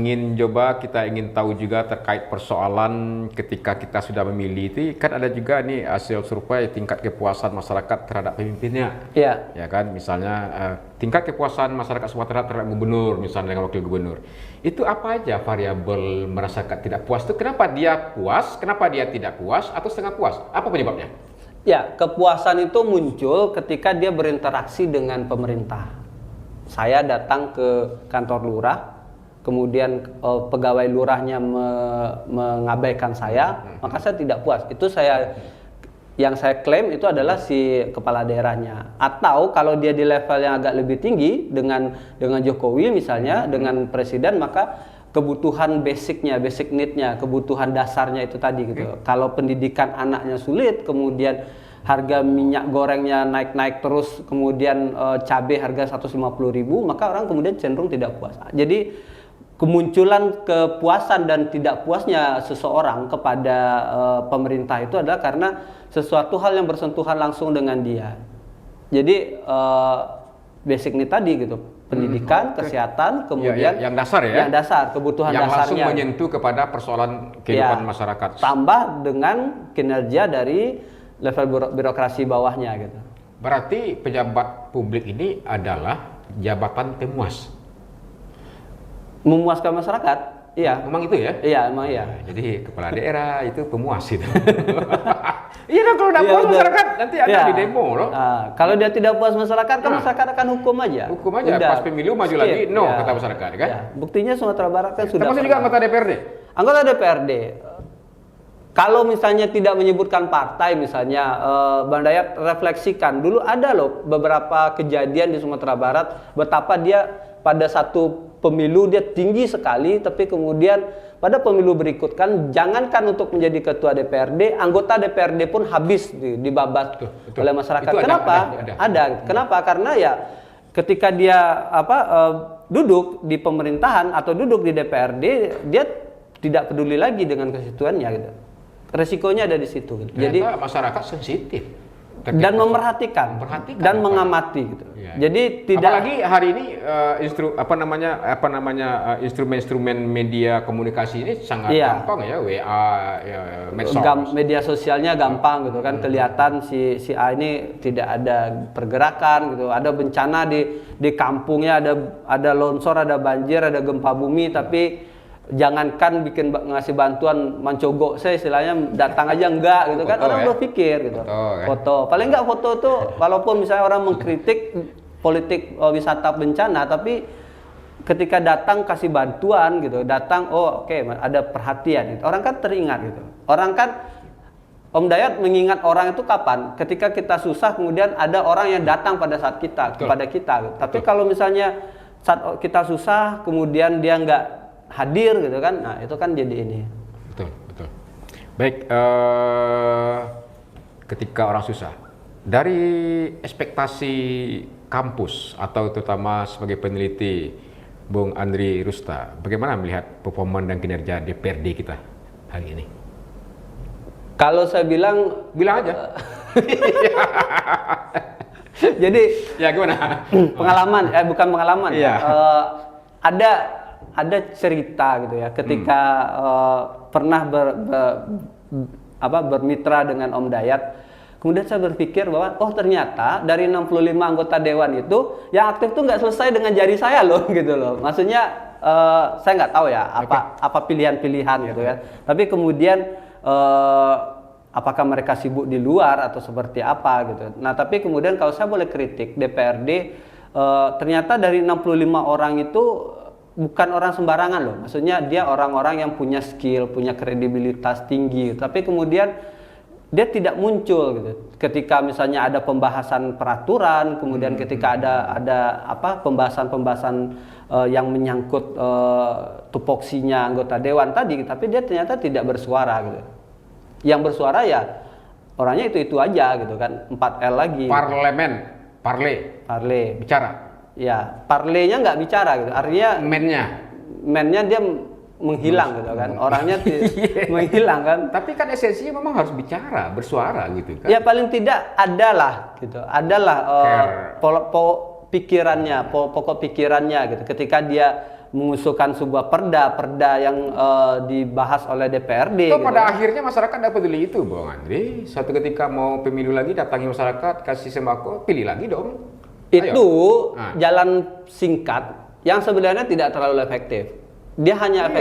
[SPEAKER 1] kita ingin tahu juga terkait persoalan ketika kita sudah memilih itu kan ada juga nih hasil survei tingkat kepuasan masyarakat terhadap pemimpinnya.
[SPEAKER 2] Iya.
[SPEAKER 1] Ya kan, misalnya tingkat kepuasan masyarakat Sumatera terhadap gubernur misalnya dengan wakil gubernur. Itu apa aja variabel merasakan tidak puas itu? Kenapa dia puas? Kenapa dia tidak puas atau setengah puas? Apa penyebabnya?
[SPEAKER 2] Ya, kepuasan itu muncul ketika dia berinteraksi dengan pemerintah. Saya datang ke kantor lurah, kemudian pegawai lurahnya mengabaikan saya, maka saya tidak puas. Itu saya yang saya klaim itu adalah si kepala daerahnya. Atau kalau dia di level yang agak lebih tinggi dengan Jokowi misalnya, dengan presiden, maka kebutuhan basicnya, basic need-nya, kebutuhan dasarnya itu tadi gitu. Kalau pendidikan anaknya sulit, kemudian harga minyak gorengnya naik-naik terus, kemudian cabai harga 150.000, maka orang kemudian cenderung tidak puas. Jadi kemunculan kepuasan dan tidak puasnya seseorang kepada pemerintah itu adalah karena sesuatu hal yang bersentuhan langsung dengan dia. Jadi basic need tadi gitu, pendidikan, kesehatan, kemudian
[SPEAKER 1] yang dasar ya,
[SPEAKER 2] yang dasar, kebutuhan
[SPEAKER 1] yang
[SPEAKER 2] dasarnya
[SPEAKER 1] langsung menyentuh kepada persoalan kehidupan masyarakat.
[SPEAKER 2] Tambah dengan kinerja dari level birokrasi bawahnya gitu.
[SPEAKER 1] Berarti pejabat publik ini adalah jabatan pemuas.
[SPEAKER 2] Memuaskan masyarakat, iya.
[SPEAKER 1] Memang itu ya?
[SPEAKER 2] Iya, emang iya.
[SPEAKER 1] Jadi kepala daerah itu pemuas itu. Iya dong, kalau tidak puas
[SPEAKER 2] udah.
[SPEAKER 1] masyarakat nanti ada di demo loh.
[SPEAKER 2] Nah, kalau dia tidak puas masyarakat, kan masyarakat akan hukum aja.
[SPEAKER 1] Hukum aja,
[SPEAKER 2] Udah.
[SPEAKER 1] pas pemilu maju lagi, no kata masyarakat kan?
[SPEAKER 2] Ya. Buktinya Sumatera Barat kan sudah.
[SPEAKER 1] Termasuk juga anggota DPRD.
[SPEAKER 2] Anggota DPRD. Kalau misalnya tidak menyebutkan partai, misalnya Bang Dayat refleksikan dulu ada loh beberapa kejadian di Sumatera Barat betapa dia pada satu pemilu dia tinggi sekali, tapi kemudian pada pemilu berikutkan jangankan untuk menjadi ketua DPRD, anggota DPRD pun habis dibabat oleh masyarakat.
[SPEAKER 1] Itu
[SPEAKER 2] Kenapa? Ada. Kenapa? Karena ya ketika dia duduk di pemerintahan atau duduk di DPRD, dia tidak peduli lagi dengan konstituennya gitu. Resikonya ada di situ. Gitu. Jadi
[SPEAKER 1] masyarakat sensitif
[SPEAKER 2] dan memperhatikan dan mengamati gitu.
[SPEAKER 1] Ya.
[SPEAKER 2] Jadi tidak.
[SPEAKER 1] Apalagi hari ini instrumen-instrumen media komunikasi ini sangat gampang ya, WA, ya, medsos.
[SPEAKER 2] Media sosialnya gampang gitu kan, kelihatan si A ini tidak ada pergerakan gitu, ada bencana di kampungnya, ada longsor, ada banjir, ada gempa bumi, tapi jangankan ngasih bantuan mencogok saya istilahnya, datang aja enggak gitu kan, orang berpikir gitu. Foto. Paling enggak foto tuh walaupun misalnya orang mengkritik politik wisata bencana, tapi ketika datang kasih bantuan gitu, datang ada perhatian gitu. Orang kan teringat gitu. Orang kan Om Dayat mengingat orang itu kapan? Ketika kita susah kemudian ada orang yang datang pada saat kepada kita gitu. Tapi kalau misalnya saat kita susah kemudian dia enggak hadir gitu kan, nah itu kan jadi ini.
[SPEAKER 1] Betul. Baik, ketika orang susah, dari ekspektasi kampus atau terutama sebagai peneliti Bung Andri Rusta, bagaimana melihat performa dan kinerja DPRD kita hari ini?
[SPEAKER 2] Kalau saya bilang
[SPEAKER 1] aja.
[SPEAKER 2] Jadi
[SPEAKER 1] ya gimana?
[SPEAKER 2] Pengalaman, bukan pengalaman.
[SPEAKER 1] Iya.
[SPEAKER 2] Ada cerita gitu ya, ketika pernah bermitra dengan Om Dayat, kemudian saya berpikir bahwa ternyata dari 65 anggota dewan itu yang aktif tuh nggak selesai dengan jari saya loh gitu loh. Maksudnya saya nggak tahu ya apa pilihan-pilihan gitu ya. Tapi kemudian apakah mereka sibuk di luar atau seperti apa gitu. Nah tapi kemudian kalau saya boleh kritik DPRD, ternyata dari 65 orang itu bukan orang sembarangan loh, maksudnya dia orang-orang yang punya skill, punya kredibilitas tinggi, tapi kemudian dia tidak muncul gitu. Ketika misalnya ada pembahasan peraturan, kemudian ketika ada pembahasan yang menyangkut tupoksinya anggota dewan tadi, tapi dia ternyata tidak bersuara gitu. Yang bersuara ya orangnya itu aja gitu kan, 4L lagi. Parle.
[SPEAKER 1] Bicara.
[SPEAKER 2] Ya, parlenya nggak bicara gitu. Artinya mennya dia menghilang gitu kan. Orangnya menghilang kan.
[SPEAKER 1] Tapi kan esensinya memang harus bicara, bersuara gitu kan.
[SPEAKER 2] Ya paling tidak adalah gitu. Adalah pokok pikirannya gitu. Ketika dia mengusulkan sebuah perda yang dibahas oleh DPRD.
[SPEAKER 1] Itu pada akhirnya masyarakat tidak peduli itu, Bang Andri. Suatu ketika mau pemilu lagi, datangi masyarakat, kasih sembako, pilih lagi dong.
[SPEAKER 2] Itu jalan singkat yang sebenarnya tidak terlalu efektif. Dia hanya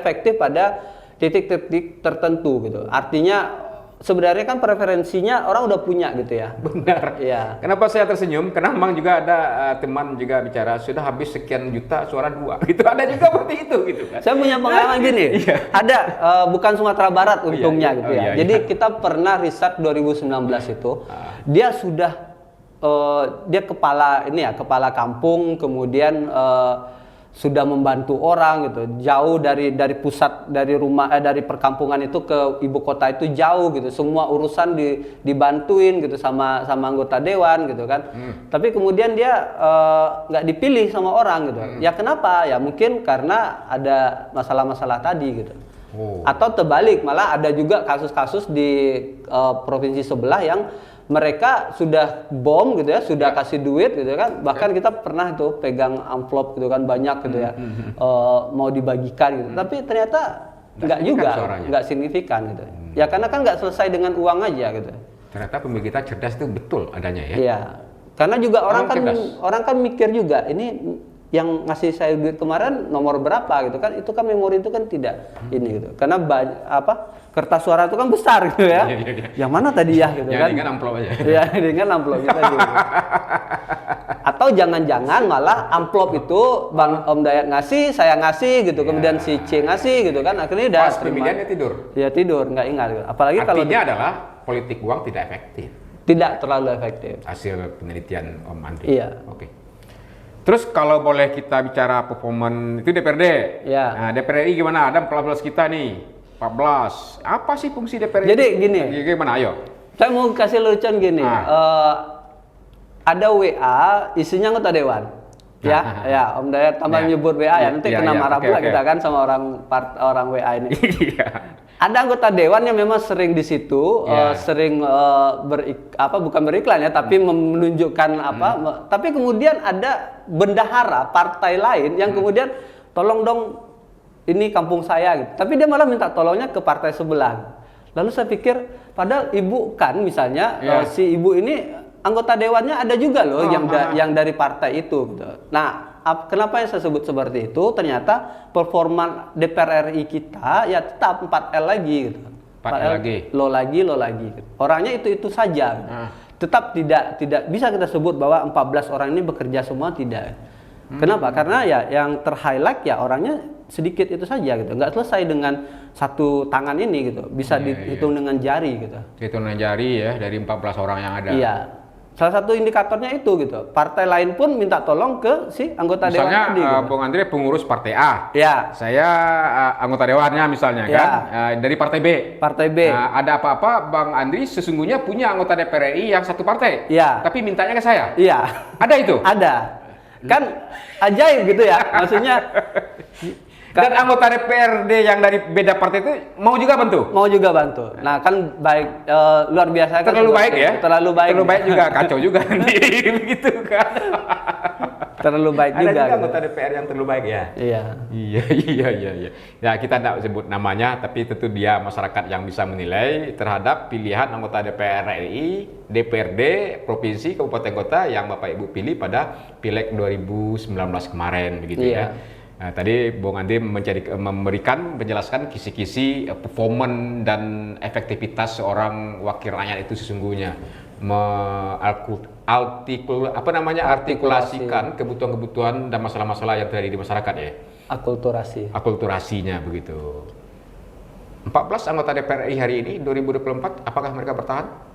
[SPEAKER 2] efektif pada titik-titik tertentu gitu. Artinya sebenarnya kan preferensinya orang udah punya gitu ya.
[SPEAKER 1] Benar.
[SPEAKER 2] Iya.
[SPEAKER 1] Kenapa saya tersenyum? Karena memang juga ada teman juga bicara sudah habis sekian juta suara 2 gitu. Ada juga seperti itu gitu kan.
[SPEAKER 2] Saya punya pengalaman gini.
[SPEAKER 1] Iya.
[SPEAKER 2] Ada bukan Sumatera Barat untungnya
[SPEAKER 1] iya.
[SPEAKER 2] gitu
[SPEAKER 1] Oh,
[SPEAKER 2] ya.
[SPEAKER 1] iya,
[SPEAKER 2] Jadi
[SPEAKER 1] iya.
[SPEAKER 2] kita pernah riset 2019 itu dia sudah dia kepala kampung, kemudian sudah membantu orang gitu, jauh dari pusat, dari rumah dari perkampungan itu ke ibu kota itu jauh gitu, semua urusan dibantuin gitu sama anggota dewan gitu kan. Tapi kemudian dia nggak dipilih sama orang gitu. Ya kenapa? Ya mungkin karena ada masalah-masalah tadi gitu. Atau terbalik, malah ada juga kasus-kasus di provinsi sebelah yang mereka sudah bom gitu ya, sudah kasih duit gitu kan, bahkan kita pernah itu pegang amplop gitu kan banyak gitu ya, mau dibagikan gitu, tapi ternyata nggak juga, nggak signifikan gitu. Ya karena kan nggak selesai dengan uang aja gitu.
[SPEAKER 1] Ternyata pemilih kita cerdas itu betul adanya ya.
[SPEAKER 2] Iya, karena juga
[SPEAKER 1] cerdas.
[SPEAKER 2] orang kan mikir juga ini yang ngasih saya duit kemarin nomor berapa gitu kan, itu kan memori itu kan tidak ini gitu, karena kertas suara itu kan besar gitu ya.
[SPEAKER 1] Iya.
[SPEAKER 2] Yang mana tadi ya gitu kan?
[SPEAKER 1] Dengan amplop aja.
[SPEAKER 2] Ya dengan amplop kita gitu. Atau jangan-jangan malah amplop itu Bang Om Dayat ngasih, saya ngasih gitu, kemudian si C ngasih gitu kan, akhirnya udah
[SPEAKER 1] Pas pemilihannya tidur.
[SPEAKER 2] Ya tidur, nggak ingat gitu. Apalagi kalau
[SPEAKER 1] Artinya adalah politik uang tidak efektif.
[SPEAKER 2] tidak terlalu efektif.
[SPEAKER 1] Hasil penelitian Om Andri.
[SPEAKER 2] Iya.
[SPEAKER 1] Oke. Terus kalau boleh kita bicara performan itu DPRD.
[SPEAKER 2] Ya.
[SPEAKER 1] Nah, DPR RI gimana? Ada 14 kita nih. 14. Apa sih fungsi DPR RI?
[SPEAKER 2] Jadi gini.
[SPEAKER 1] Gimana? Ayo.
[SPEAKER 2] Saya mau kasih lelucon gini. Ada WA isinya anggota dewan. Ya, Om Dayat tambah nyebut WA ya, nanti kena marah pula kita kan sama orang WA ini. Ada anggota dewan yang memang sering di situ, sering bukan beriklan ya, tapi menunjukkan tapi kemudian ada bendahara partai lain yang kemudian tolong dong ini kampung saya gitu. Tapi dia malah minta tolongnya ke partai sebelah. Lalu saya pikir padahal ibu kan misalnya si ibu ini anggota dewannya ada juga loh yang dari partai itu gitu. Nah, kenapa yang saya sebut seperti itu? Ternyata performa DPR RI kita ya tetap 4L lagi gitu.
[SPEAKER 1] 4L lagi.
[SPEAKER 2] Lo lagi gitu. Orangnya itu saja. Gitu. Tetap tidak bisa kita sebut bahwa 14 orang ini bekerja semua, tidak. Kenapa? Karena ya yang ter-highlight ya orangnya sedikit itu saja gitu. Nggak selesai dengan satu tangan ini gitu. Bisa dihitung dengan jari gitu.
[SPEAKER 1] Hitung dengan jari ya dari 14 orang yang ada.
[SPEAKER 2] Iya. Salah satu indikatornya itu gitu. Partai lain pun minta tolong ke si anggota dewan tadi.
[SPEAKER 1] Misalnya
[SPEAKER 2] Gitu.
[SPEAKER 1] Bung Andre pengurus partai A.
[SPEAKER 2] Ya.
[SPEAKER 1] Saya anggota dewannya misalnya kan dari partai B.
[SPEAKER 2] Partai B.
[SPEAKER 1] Ada apa-apa Bang Andri sesungguhnya punya anggota DPR RI yang satu partai.
[SPEAKER 2] Iya.
[SPEAKER 1] Tapi mintanya ke saya.
[SPEAKER 2] Iya.
[SPEAKER 1] Ada itu?
[SPEAKER 2] Ada. Kan ajaib gitu ya. Maksudnya
[SPEAKER 1] dan anggota DPRD yang dari beda partai itu mau juga bantu?
[SPEAKER 2] Mau juga bantu. Nah kan baik, luar biasa kan.
[SPEAKER 1] Terlalu baik ya?
[SPEAKER 2] Terlalu baik.
[SPEAKER 1] Terlalu baik juga, kacau juga nanti begitu kan.
[SPEAKER 2] Terlalu baik
[SPEAKER 1] Ada
[SPEAKER 2] juga.
[SPEAKER 1] juga anggota DPR yang terlalu baik ya?
[SPEAKER 2] Iya.
[SPEAKER 1] Iya. Ya kita tidak sebut namanya, tapi tentu dia masyarakat yang bisa menilai terhadap pilihan anggota DPR RI, DPRD, provinsi, kabupaten kota yang Bapak Ibu pilih pada Pileg 2019 kemarin begitu ya. Nah, tadi Bung Andri menjelaskan kisi-kisi performan dan efektivitas seorang wakil rakyat itu sesungguhnya artikulasikan kebutuhan-kebutuhan dan masalah-masalah yang terjadi di masyarakat ya. Akulturasinya begitu. 14 anggota DPR RI hari ini 2024 apakah mereka bertahan?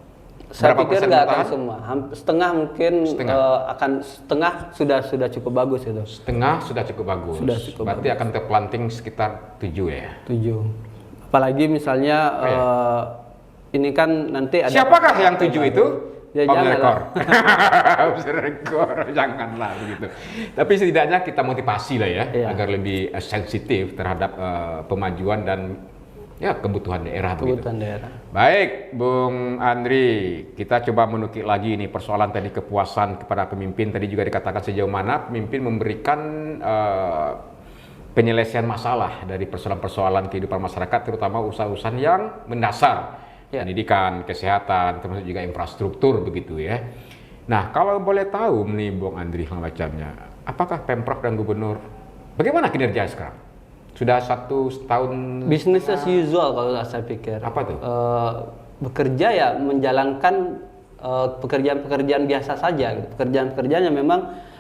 [SPEAKER 2] Saya pikir nggak akan semua, setengah mungkin setengah sudah cukup bagus itu.
[SPEAKER 1] Setengah sudah cukup bagus. Berarti akan terplanting sekitar 7 ya.
[SPEAKER 2] 7. Apalagi misalnya ini kan nanti ada.
[SPEAKER 1] Siapakah yang 7 itu?
[SPEAKER 2] Ya janganlah.
[SPEAKER 1] Rekor, janganlah begitu. Tapi setidaknya kita motivasi lah ya, agar lebih sensitif terhadap pemajuan dan kebutuhan daerah begitu.
[SPEAKER 2] Daerah.
[SPEAKER 1] Baik, Bung Andri, kita coba menukik lagi nih persoalan tadi kepuasan kepada pemimpin. Tadi juga dikatakan sejauh mana pemimpin memberikan penyelesaian masalah dari persoalan-persoalan kehidupan masyarakat, terutama urusan-urusan yang mendasar, pendidikan, kesehatan, termasuk juga infrastruktur begitu ya. Nah, kalau boleh tahu nih Bung Andri macamnya, apakah Pemprov dan Gubernur bagaimana kinerja sekarang? Sudah 1 tahun
[SPEAKER 2] Business as usual kalau saya pikir.
[SPEAKER 1] Apa tuh?
[SPEAKER 2] bekerja ya menjalankan pekerjaan-pekerjaan biasa saja, gitu. Pekerjaan-pekerjaan yang memang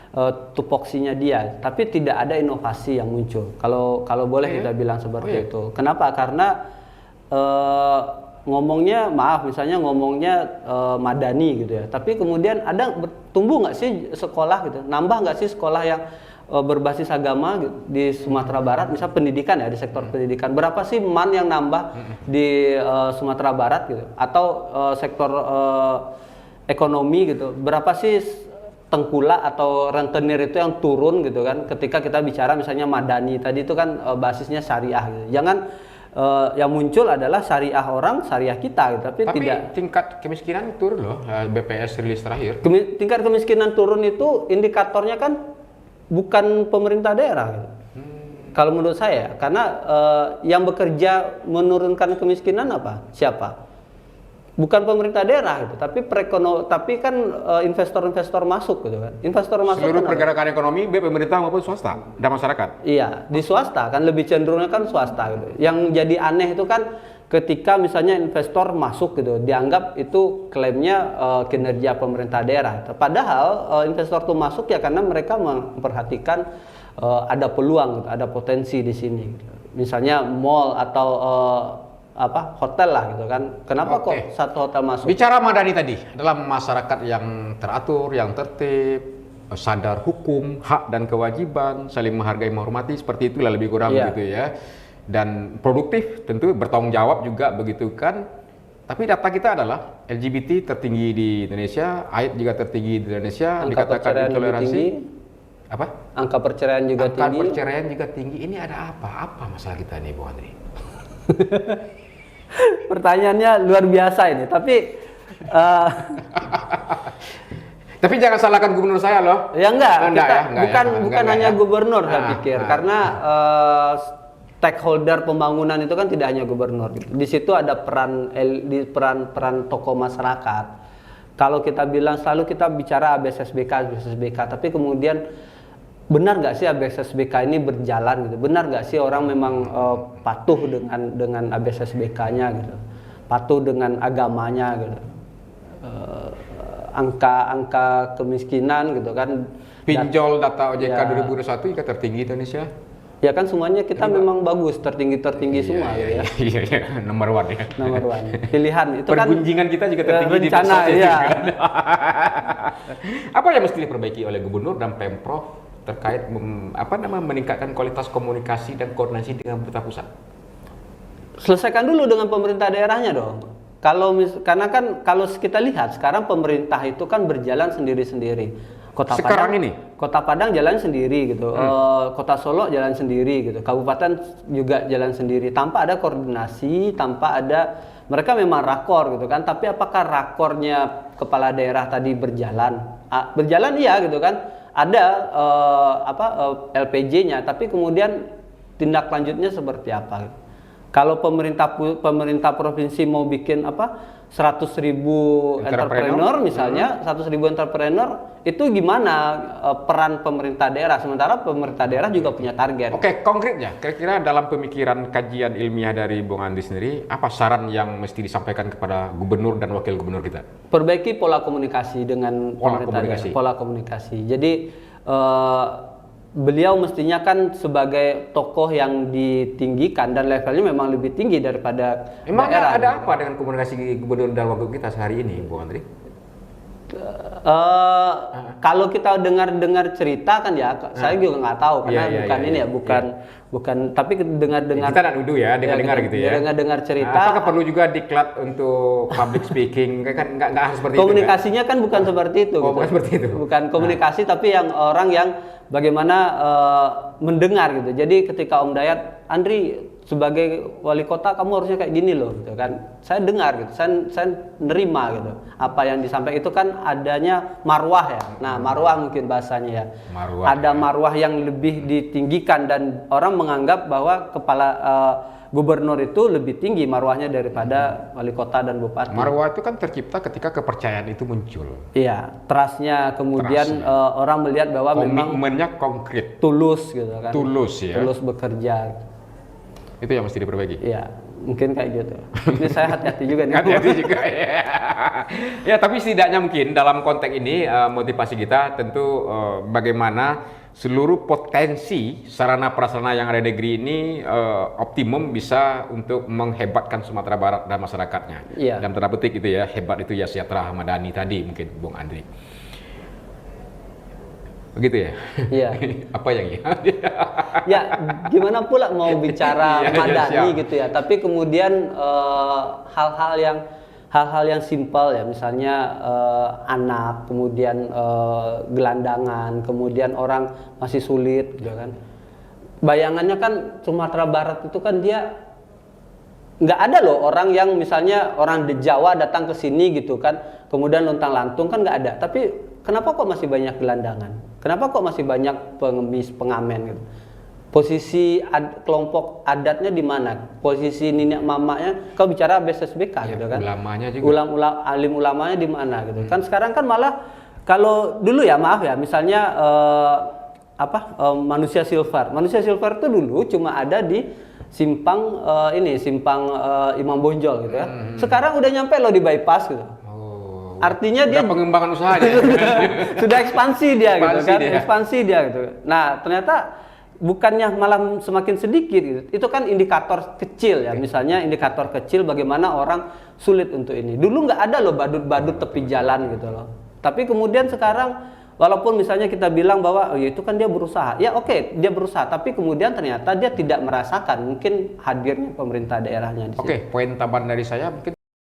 [SPEAKER 2] tupoksinya dia, tapi tidak ada inovasi yang muncul. Kalau boleh kita bilang seperti itu. Kenapa? Karena ngomongnya misalnya ngomongnya madani gitu ya, tapi kemudian tumbuh nggak sih sekolah gitu, nambah nggak sih sekolah yang berbasis agama gitu, di Sumatera Barat, misal pendidikan ya, di sektor pendidikan berapa sih yang nambah di Sumatera Barat gitu, atau sektor ekonomi gitu, berapa sih tengkulak atau rentenir itu yang turun gitu kan, ketika kita bicara misalnya madani tadi itu kan basisnya syariah gitu. Jangan yang muncul adalah syariah syariah kita gitu. Tapi tidak,
[SPEAKER 1] tingkat kemiskinan turun loh, BPS rilis terakhir.
[SPEAKER 2] Tingkat kemiskinan turun itu indikatornya kan bukan pemerintah daerah gitu. Kalau menurut saya, karena yang bekerja menurunkan kemiskinan siapa? Bukan pemerintah daerah gitu, tapi kan investor-investor masuk gitu kan. Investor masuk
[SPEAKER 1] seluruh
[SPEAKER 2] kan
[SPEAKER 1] pergerakan ekonomi baik pemerintah maupun swasta dan masyarakat.
[SPEAKER 2] Iya, di swasta kan lebih cenderungnya kan swasta gitu. Yang jadi aneh itu kan ketika misalnya investor masuk gitu, dianggap itu klaimnya kinerja pemerintah daerah. Padahal investor itu masuk ya karena mereka memperhatikan ada peluang gitu, ada potensi di sini gitu. Misalnya mall atau hotel lah gitu kan. Kenapa kok satu hotel masuk?
[SPEAKER 1] Bicara madani tadi, dalam masyarakat yang teratur, yang tertib, sadar hukum, hak dan kewajiban, saling menghargai, menghormati, seperti itulah lebih kurang begitu ya. Dan produktif, tentu bertanggung jawab juga begitu kan. Tapi data kita adalah LGBT tertinggi di Indonesia, AIDS juga tertinggi di Indonesia, dikatakan intoleransi.
[SPEAKER 2] Angka perceraian juga tinggi.
[SPEAKER 1] Angka perceraian juga tinggi. Ini ada apa? Apa masalah kita nih, Bung Andri?
[SPEAKER 2] Pertanyaannya luar biasa ini, tapi
[SPEAKER 1] tapi jangan salahkan gubernur saya loh.
[SPEAKER 2] Ya bukan hanya gubernur saya pikir, karena stakeholder pembangunan itu kan tidak hanya gubernur gitu. Di situ ada peran tokoh masyarakat. Kalau kita bilang selalu kita bicara ABSSBK, tapi kemudian benar nggak sih ABSSBK ini berjalan gitu? Benar nggak sih orang memang patuh dengan ABSSBK-nya gitu? Patuh dengan agamanya gitu? Angka kemiskinan gitu kan?
[SPEAKER 1] Pinjol data OJK 2021 juga tertinggi Indonesia.
[SPEAKER 2] Ya kan semuanya kita memang bagus, tertinggi semua ya.
[SPEAKER 1] Iya, nomor one ya.
[SPEAKER 2] Nomor one. Pilihan itu kan.
[SPEAKER 1] Pergunjingan kita juga tertinggi
[SPEAKER 2] rencana,
[SPEAKER 1] di
[SPEAKER 2] ya.
[SPEAKER 1] Apa yang mesti diperbaiki oleh gubernur dan Pemprov terkait meningkatkan kualitas komunikasi dan koordinasi dengan pemerintah pusat?
[SPEAKER 2] Selesaikan dulu dengan pemerintah daerahnya dong. Karena kan kalau kita lihat sekarang pemerintah itu kan berjalan sendiri-sendiri. Kota Padang jalan sendiri gitu, Kota Solo jalan sendiri gitu, Kabupaten juga jalan sendiri tanpa ada koordinasi, mereka memang rakor gitu kan. Tapi apakah rakornya kepala daerah tadi berjalan? Berjalan iya gitu kan. Ada LPJ-nya, tapi kemudian tindak lanjutnya seperti apa? Kalau pemerintah provinsi mau bikin 100.000 entrepreneur misalnya, 100.000 entrepreneur itu gimana peran pemerintah daerah? Sementara pemerintah daerah juga punya target.
[SPEAKER 1] Oke, konkretnya, kira-kira dalam pemikiran kajian ilmiah dari Bung Andri sendiri, apa saran yang mesti disampaikan kepada gubernur dan wakil gubernur kita?
[SPEAKER 2] Perbaiki pola komunikasi dengan pemerintah daerah. Pola komunikasi. Jadi beliau mestinya kan sebagai tokoh yang ditinggikan dan levelnya memang lebih tinggi daripada daerah.
[SPEAKER 1] Ada apa dengan komunikasi gubernur dan wakil kita sehari ini, Bung Andri?
[SPEAKER 2] Kalau kita dengar cerita kan ya, saya juga nggak tahu karena bukan. Tapi dengar
[SPEAKER 1] kita tidak nuduh ya, dengar gitu ya.
[SPEAKER 2] Dengar cerita.
[SPEAKER 1] Apakah perlu juga diklat untuk public speaking? Kan nggak harus seperti
[SPEAKER 2] komunikasinya itu. Komunikasinya kan bukan seperti itu.
[SPEAKER 1] Bukan seperti itu.
[SPEAKER 2] Bukan komunikasi, tapi yang orang yang bagaimana mendengar gitu. Jadi ketika Om Dayat, Andri sebagai wali kota kamu harusnya kayak gini loh gitu kan. Saya dengar gitu, saya nerima gitu. Apa yang disampaikan itu kan adanya marwah ya. Nah, marwah mungkin bahasanya ya. Ada marwah yang lebih ditinggikan dan orang menganggap bahwa kepala gubernur itu lebih tinggi marwahnya daripada wali kota dan bupati.
[SPEAKER 1] Marwah itu kan tercipta ketika kepercayaan itu muncul.
[SPEAKER 2] Iya, trustnya kemudian orang melihat bahwa
[SPEAKER 1] komitmennya konkret,
[SPEAKER 2] tulus gitu kan.
[SPEAKER 1] Tulus ya.
[SPEAKER 2] Tulus bekerja.
[SPEAKER 1] Itu yang mesti diperbaiki.
[SPEAKER 2] Iya. Mungkin kayak gitu. Ini saya hati-hati juga nih.
[SPEAKER 1] Hati-hati juga ya. Ya, tapi setidaknya mungkin dalam konteks ini motivasi kita tentu bagaimana seluruh potensi sarana prasarana yang ada di negeri ini optimum bisa untuk menghebatkan Sumatera Barat dan masyarakatnya.
[SPEAKER 2] Iya.
[SPEAKER 1] Dalam tanda petik itu ya, hebat itu ya Sejahtera Ahmadani tadi mungkin Bung Andri. Begitu ya?
[SPEAKER 2] Iya.
[SPEAKER 1] Apa yang ya?
[SPEAKER 2] Ya, gimana pula mau bicara
[SPEAKER 1] Iya,
[SPEAKER 2] Madani
[SPEAKER 1] siap.
[SPEAKER 2] gitu ya. Tapi kemudian hal-hal yang simpel ya, misalnya anak, kemudian gelandangan, kemudian orang masih sulit gitu kan. Bayangannya kan Sumatera Barat itu kan dia nggak ada loh orang yang misalnya orang di Jawa datang ke sini gitu kan, kemudian lontang-lantung kan nggak ada. Tapi kenapa kok masih banyak gelandangan? Kenapa kok masih banyak pengemis, pengamen gitu? Posisi kelompok adatnya di mana? Posisi nenek mamanya, kau bicara BSSBK
[SPEAKER 1] Ya,
[SPEAKER 2] gitu kan?
[SPEAKER 1] ulamanya juga.
[SPEAKER 2] Alim ulamanya di mana gitu? Kan sekarang kan malah kalau dulu ya maaf ya, misalnya manusia silver. Manusia silver itu dulu cuma ada di simpang Imam Bonjol gitu ya. Sekarang udah nyampe loh di bypass gitu. Artinya dia
[SPEAKER 1] pengembangan usahanya.
[SPEAKER 2] sudah ekspansi dia gitu kan,
[SPEAKER 1] dia.
[SPEAKER 2] ekspansi dia gitu. Nah, ternyata bukannya malah semakin sedikit gitu. Itu kan indikator kecil ya. Misalnya indikator kecil bagaimana orang sulit untuk ini. Dulu nggak ada loh badut-badut tepi jalan gitu loh. Tapi kemudian sekarang walaupun misalnya kita bilang bahwa oh ya itu kan dia berusaha. Ya oke, dia berusaha, tapi kemudian ternyata dia tidak merasakan mungkin hadirnya pemerintah daerahnya di situ.
[SPEAKER 1] Oke, poin tambahan dari saya mungkin